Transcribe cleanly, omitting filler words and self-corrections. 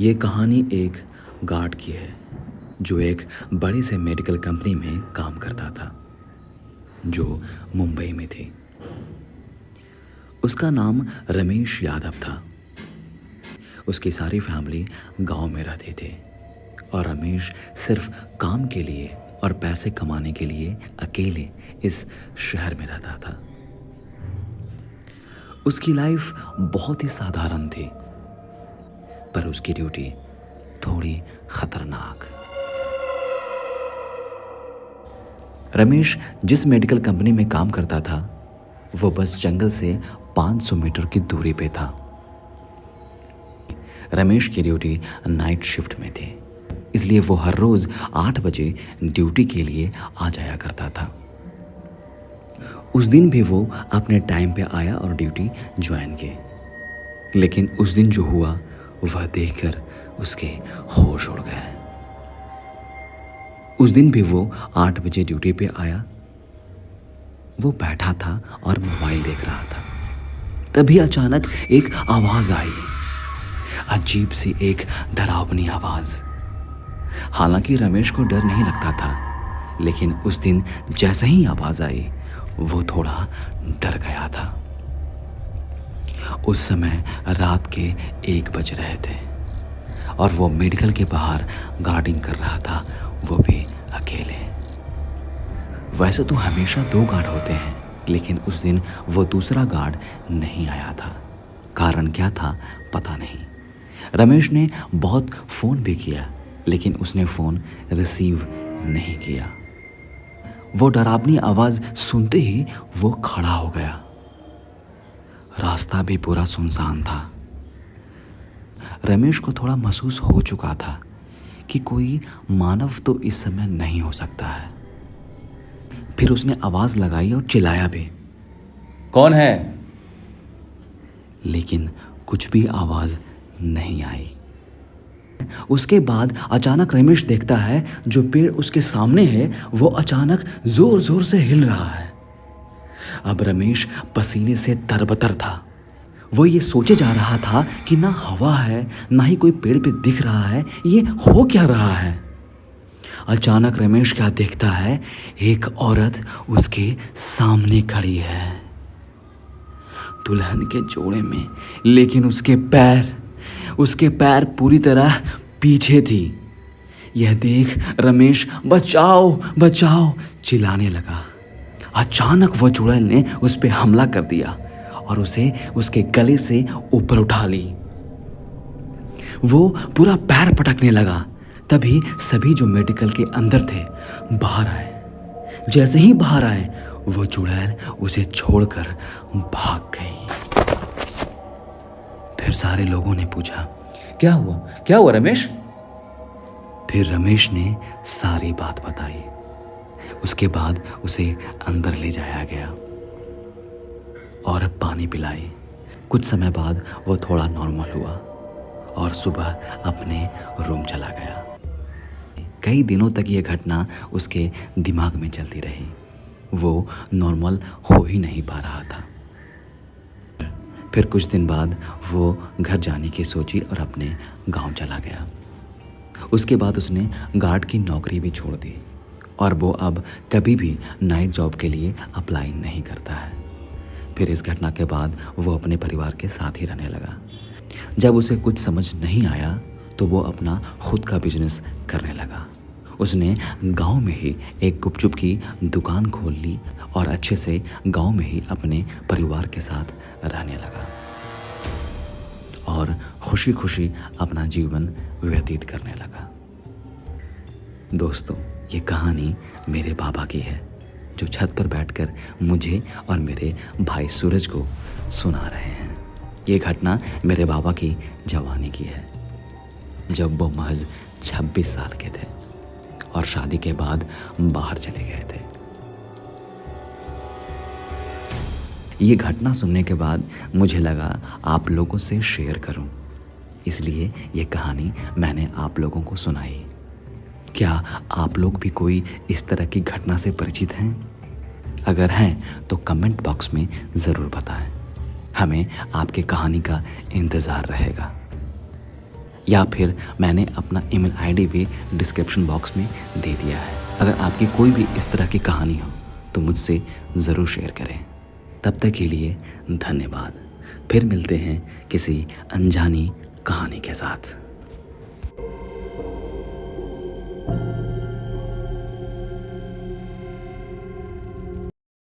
ये कहानी एक गार्ड की है जो एक बड़ी से मेडिकल कंपनी में काम करता था जो मुंबई में थी। उसका नाम रमेश यादव था। उसकी सारी फैमिली गांव में रहती थी और रमेश सिर्फ काम के लिए और पैसे कमाने के लिए अकेले इस शहर में रहता था। उसकी लाइफ बहुत ही साधारण थी, पर उसकी ड्यूटी थोड़ी खतरनाक। रमेश जिस मेडिकल कंपनी में काम करता था वो बस जंगल से 500 मीटर की दूरी पे था। रमेश की ड्यूटी नाइट शिफ्ट में थी, इसलिए वो हर रोज 8 बजे ड्यूटी के लिए आ जाया करता था। उस दिन भी वो अपने टाइम पे आया और ड्यूटी ज्वाइन की। लेकिन उस दिन जो हुआ वह देखकर उसके होश उड़ गए। उस दिन भी वो 8 बजे ड्यूटी पे आया। वो बैठा था और मोबाइल देख रहा था। तभी अचानक एक आवाज आई, अजीब सी एक डरावनी आवाज। हालांकि रमेश को डर नहीं लगता था, लेकिन उस दिन जैसे ही आवाज आई वो थोड़ा डर गया था। उस समय रात के 1 बज रहे थे और वो मेडिकल के बाहर गार्डिंग कर रहा था, वो भी अकेले। वैसे तो हमेशा 2 गार्ड होते हैं, लेकिन उस दिन वो दूसरा गार्ड नहीं आया था। कारण क्या था पता नहीं। रमेश ने बहुत फ़ोन भी किया, लेकिन उसने फ़ोन रिसीव नहीं किया। वो डरावनी आवाज़ सुनते ही वो खड़ा हो गया। रास्ता भी पूरा सुनसान था। रमेश को थोड़ा महसूस हो चुका था कि कोई मानव तो इस समय नहीं हो सकता है। फिर उसने आवाज लगाई और चिल्लाया भी, कौन है? लेकिन कुछ भी आवाज नहीं आई। उसके बाद अचानक रमेश देखता है जो पेड़ उसके सामने है वो अचानक जोर जोर से हिल रहा है। अब रमेश पसीने से तरबतर था। वो ये सोचे जा रहा था कि ना हवा है ना ही कोई पेड़ पे दिख रहा है, ये हो क्या रहा है। अचानक रमेश क्या देखता है, एक औरत उसके सामने खड़ी है, दुल्हन के जोड़े में, लेकिन उसके पैर पूरी तरह पीछे थी। यह देख रमेश बचाओ बचाओ चिल्लाने लगा। अचानक वो चुड़ैल ने उस पे हमला कर दिया और उसे उसके गले से ऊपर उठा ली। वो पूरा पैर पटकने लगा। तभी सभी जो मेडिकल के अंदर थे बाहर आए। जैसे ही बाहर आए वो चुड़ैल उसे छोड़कर भाग गई। फिर सारे लोगों ने पूछा, क्या हुआ रमेश? फिर रमेश ने सारी बात बताई। उसके बाद उसे अंदर ले जाया गया और पानी पिलाई। कुछ समय बाद वो थोड़ा नॉर्मल हुआ और सुबह अपने रूम चला गया। कई दिनों तक ये घटना उसके दिमाग में चलती रही। वो नॉर्मल हो ही नहीं पा रहा था। फिर कुछ दिन बाद वो घर जाने की सोची और अपने गांव चला गया। उसके बाद उसने गार्ड की नौकरी भी छोड़ दी और वो अब कभी भी नाइट जॉब के लिए अप्लाई नहीं करता है। फिर इस घटना के बाद वो अपने परिवार के साथ ही रहने लगा। जब उसे कुछ समझ नहीं आया तो वो अपना खुद का बिजनेस करने लगा। उसने गांव में ही एक गुपचुप की दुकान खोल ली और अच्छे से गांव में ही अपने परिवार के साथ रहने लगा और खुशी खुशी अपना जीवन व्यतीत करने लगा। दोस्तों, ये कहानी मेरे बाबा की है जो छत पर बैठकर मुझे और मेरे भाई सूरज को सुना रहे हैं। ये घटना मेरे बाबा की जवानी की है, जब वो महज 26 साल के थे और शादी के बाद बाहर चले गए थे। ये घटना सुनने के बाद मुझे लगा आप लोगों से शेयर करूं, इसलिए ये कहानी मैंने आप लोगों को सुनाई। क्या आप लोग भी कोई इस तरह की घटना से परिचित हैं? अगर हैं तो कमेंट बॉक्स में ज़रूर बताएं। हमें आपके कहानी का इंतज़ार रहेगा। या फिर मैंने अपना ईमेल आईडी भी डिस्क्रिप्शन बॉक्स में दे दिया है। अगर आपकी कोई भी इस तरह की कहानी हो तो मुझसे ज़रूर शेयर करें। तब तक के लिए धन्यवाद। फिर मिलते हैं किसी अनजानी कहानी के साथ।